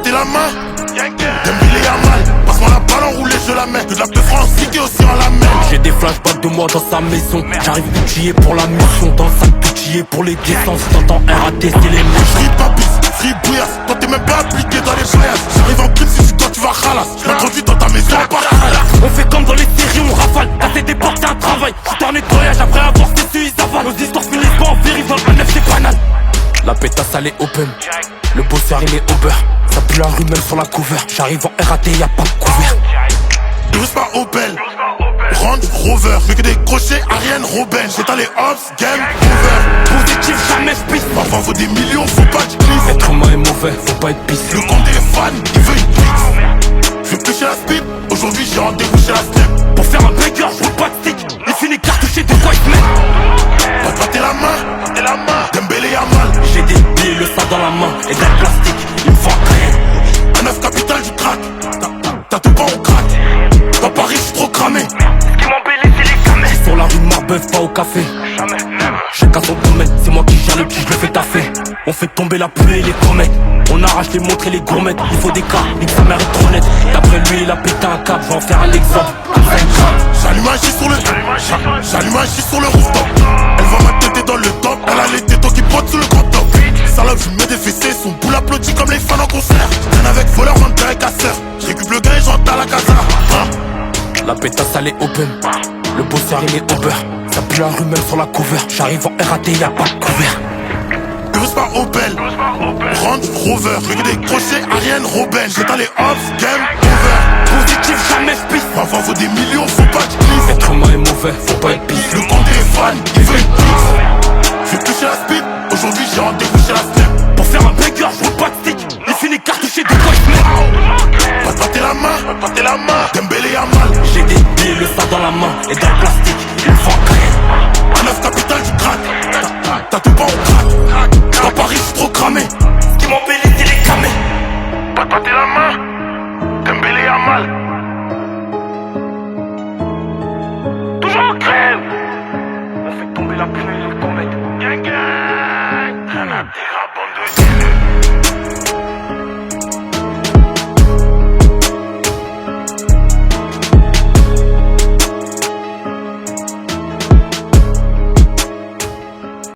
battez la main. Dembélé a mal, passe-moi la balle enroulée, je la mets. Que de la peu France, aussi en la main. J'ai des flashbacks de moi dans sa maison. J'arrive outillé pour la mission, dans le sac outillé pour les descenses. T'entends RAT, c'est les mots. Free papis, free bouillasse, toi t'es même pas appliqué dans les voyages. J'arrive en crime si tu dois, tu vas ralasse. J'm'introduis dans ta maison à part. On fait comme dans les séries, on rafale. Casser des portes, c'est un travail. J'suis en nettoyage après avoir cessé, ils avalent. Nos histoires finissent pas en vérif, dans le 9 c'est banal. La pétasse elle est open, le bosseur il est au beurre. Ça pue la rue même sur la cover. J'arrive en RAT, y'a pas de couvert. Use pas Opel, Range Rover. Fais que des crochets, Ariane Robben. J'éteins les hops, game over. Positif, jamais j'pisse. Parfois faut des millions, faut pas que j'glisse. Être humain est mauvais, faut pas être pisse. Le compte des fans, il veut une pizza. Je vais plus chez la speed, aujourd'hui j'ai rendez-vous chez la step. Pour faire un burger, j'roule pas de stick. Il finit cartouché de quoi il se met. Battez la main, Dembélé a mal. J'ai des billes, le sac dans la main et d'un plastique, il me faut un crayon. Un 9 capital du crack. T'as tout pas au crack. Dans Paris j'suis trop cramé. Ce qui m'embellit c'est les camés. Sur la rue Marbeuf, pas au café. Chacun son domaine, c'est moi qui gère le petit, je le fais taffer. On fait tomber la pluie et les comètes. On arrache les montres et les gourmettes. Il faut des cas, nique sa mère est trop nette. D'après lui il a pété un câble, je vais en faire un exemple. J'allume un J sur le J'allume un J sur le rooftop. Elle va ma tête dans le top. Elle a les tétons qui pointent sous le grand top. Salope, je mets des fessées, son boule applaudit comme les fans en concert. Traîne avec voleur, vendeur et casseur. J'récupe le gars et j'entre à la casa. La pétasse elle est open, le bosseur il est au beurre. Ça pue la rue même sur la cover. J'arrive en RAT, y'a pas de couvert. Use pas Opel, Range Rover. Fais que des crochets, Ariane Robben. J'éteins les hops, game over. Positif, jamais j'pisse. Parfois faut des millions, faut pas que j'glisse. Être humain est mauvais, faut pas être pisse. Le compte des fans, il veut une pizza. Je vais plus chez la speed, aujourd'hui j'ai rendez-vous chez la step. Pour faire un burger, j'roule pas de stick. Il finit cartouché de quoi il se met. Battez la main, Dembélé a mal. J'ai des billes, le sac dans la main et dans le plastique, il me faut un crayon. Un 9 capital du crack. T'as tout pas au crack. Dans Paris j'suis trop cramé. Ce qui m'embellit c'est les camés. Battez la main, Dembélé a mal. Toujours en crève. On fait tomber la pluie et les comètes. Gang gang. Un bande de